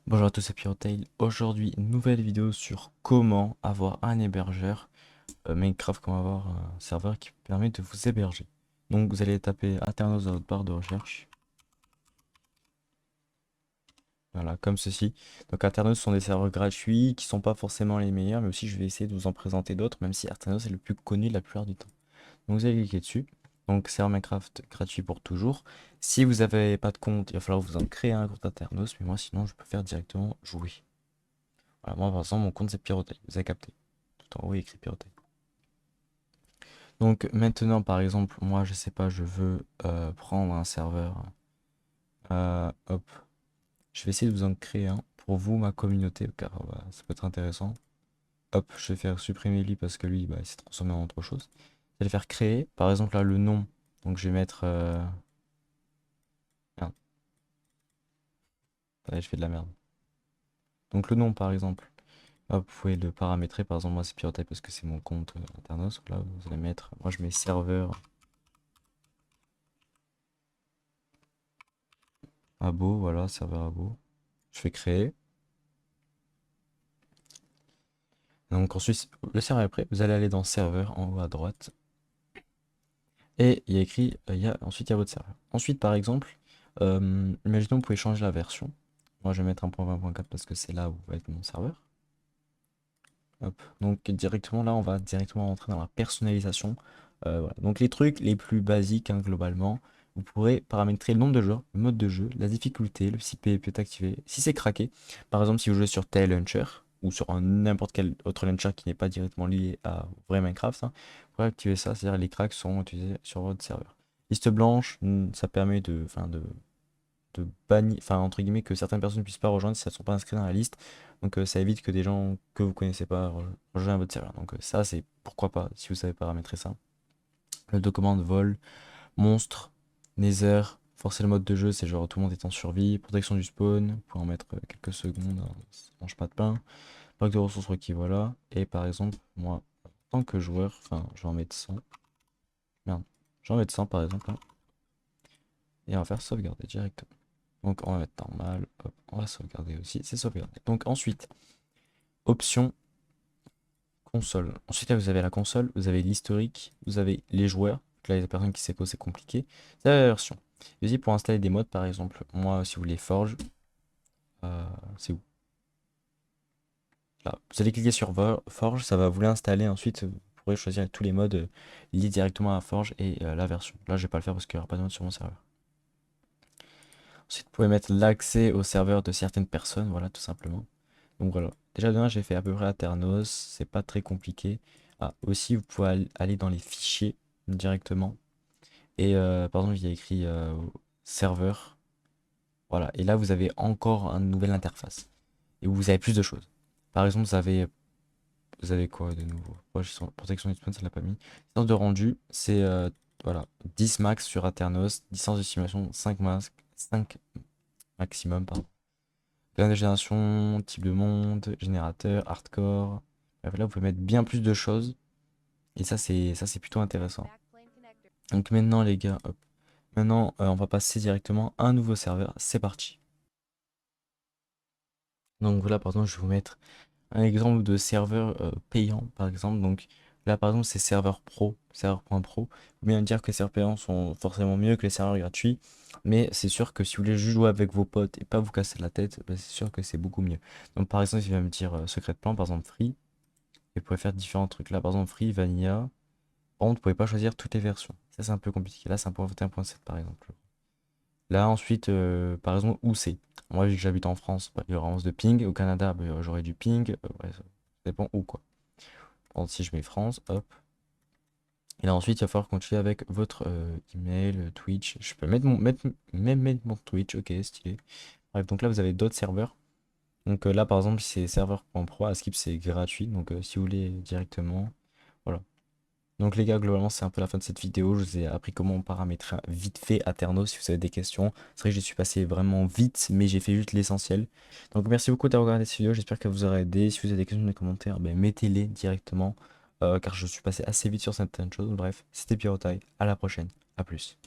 Bonjour à tous, c'est Pyrotail. Aujourd'hui, nouvelle vidéo sur comment avoir un hébergeur Minecraft, comment avoir un serveur qui permet de vous héberger. Donc vous allez taper Aternos dans votre barre de recherche. Voilà, comme ceci. Donc Aternos sont des serveurs gratuits qui sont pas forcément les meilleurs, mais aussi je vais essayer de vous en présenter d'autres, même si Aternos est le plus connu la plupart du temps. Donc vous allez cliquer dessus. Donc serveur Minecraft gratuit pour toujours. Si vous n'avez pas de compte, il va falloir vous en créer un compte Aternos, mais moi sinon je peux faire directement jouer. Voilà, moi par exemple mon compte c'est Pyrotail, vous avez capté. Tout en haut il y a écrit Pyrotail. Donc maintenant par exemple moi je sais pas, je veux prendre un serveur. Hop, je vais essayer de vous en créer un pour vous, ma communauté, car ça peut être intéressant. Hop, je vais faire supprimer lui parce que lui il s'est transformé en autre chose. Je vais le faire créer, par exemple là le nom, donc je vais mettre merde, ouais, je fais de la merde. Donc le nom par exemple. Hop, vous pouvez le paramétrer, par exemple moi c'est Pyrotail parce que c'est mon compte Internos. Là vous allez mettre, moi je mets serveur abo, voilà, serveur abo. Je fais créer. Donc ensuite, le serveur est prêt, vous allez aller dans serveur en haut à droite. Et il y a écrit, ensuite il y a votre serveur. Ensuite par exemple, imaginons vous pouvez changer la version. Moi je vais mettre 1.20.4 parce que c'est là où va être mon serveur. Hop. Donc directement là on va directement rentrer dans la personnalisation. Voilà. Donc les trucs les plus basiques hein, globalement, vous pourrez paramétrer le nombre de joueurs, le mode de jeu, la difficulté, le si PvP est activé, si c'est craqué. Par exemple si vous jouez sur tel launcher ou sur n'importe quel autre launcher qui n'est pas directement lié à vrai Minecraft, hein, vous pourrez activer ça, c'est-à-dire les cracks seront utilisés sur votre serveur. Liste blanche, ça permet de bannir, enfin entre guillemets, que certaines personnes ne puissent pas rejoindre si elles ne sont pas inscrites dans la liste. Donc ça évite que des gens que vous connaissez pas rejoignent votre serveur. Donc ça c'est pourquoi pas si vous savez paramétrer ça. Le document de vol, monstre, nether, forcer le mode de jeu, c'est genre tout le monde est en survie, protection du spawn, vous pouvez en mettre quelques secondes, hein, ça mange pas de pain, bloc de ressources requis, voilà. Et par exemple, moi, en tant que joueur, enfin je vais en mettre 100. Merde, je vais en mettre 100 par exemple, hein. Et on va faire sauvegarder directement. Donc on va mettre normal, hop, on va sauvegarder aussi, c'est sauvegardé. Donc ensuite, option console. Ensuite là vous avez la console, vous avez l'historique, vous avez les joueurs. Là il y a des personnes qui savent que c'est compliqué. C'est la version. Et aussi pour installer des modes par exemple, moi si vous voulez Forge, c'est où? Là, vous allez cliquer sur Forge, ça va vous l'installer. Ensuite vous pourrez choisir tous les modes liés directement à Forge et la version. Là je vais pas le faire parce qu'il n'y aura pas de mode sur mon serveur. Ensuite vous pouvez mettre l'accès au serveur de certaines personnes, voilà tout simplement. Donc voilà. Déjà de 1, j'ai fait à peu près Aternos, c'est pas très compliqué. Ah, aussi, vous pouvez aller dans les fichiers directement. Et par exemple, il y a écrit serveur. Voilà. Et là, vous avez encore une nouvelle interface. Et vous avez plus de choses. Par exemple, vous avez quoi de nouveau? Protection du spawn, ça l'a pas mis. Distance de rendu, c'est voilà, 10 max sur Aternos. Distance de simulation, 5 max, 5 maximum, pardon. Plein de génération, type de monde, générateur, hardcore. Bref, là, vous pouvez mettre bien plus de choses. Et ça c'est plutôt intéressant. Donc maintenant, les gars, hop. Maintenant, on va passer directement à un nouveau serveur. C'est parti. Donc voilà, par exemple, je vais vous mettre un exemple de serveur payant, par exemple. Donc là, par exemple, c'est serveur pro, serveur.pro. Faut bien dire que les serveurs payants sont forcément mieux que les serveurs gratuits. Mais c'est sûr que si vous voulez juste jouer avec vos potes et pas vous casser la tête, bah, c'est sûr que c'est beaucoup mieux. Donc par exemple, il va me dire secret de plan, par exemple free. Et vous pouvez faire différents trucs. Là, par exemple, free, vanilla. Par contre, vous pouvez pas choisir toutes les versions. Ça, c'est un peu compliqué. Là, c'est 1.21.7 par exemple. Là, ensuite, par exemple, où c'est? Moi, vu que j'habite en France, bah, il y aura 11 de ping. Au Canada, bah, j'aurai du ping. Ouais, ça dépend où, quoi. Par exemple, si je mets France, hop. Et là, ensuite, il va falloir continuer avec votre email, Twitch. Je peux même mettre mon Twitch. Ok, stylé. Bref, donc là, vous avez d'autres serveurs. Donc là, par exemple, c'est serveur.pro. Skip, c'est gratuit. Donc si vous voulez directement, voilà. Donc les gars, globalement, c'est un peu la fin de cette vidéo. Je vous ai appris comment paramétrer vite fait Aternos si vous avez des questions. C'est vrai que je suis passé vraiment vite, mais j'ai fait juste l'essentiel. Donc merci beaucoup d'avoir regardé cette vidéo. J'espère qu'elle vous aura aidé. Si vous avez des questions dans les commentaires, ben, mettez-les directement. Car je suis passé assez vite sur certaines choses. Bref, c'était Pyrotail. À la prochaine. À plus.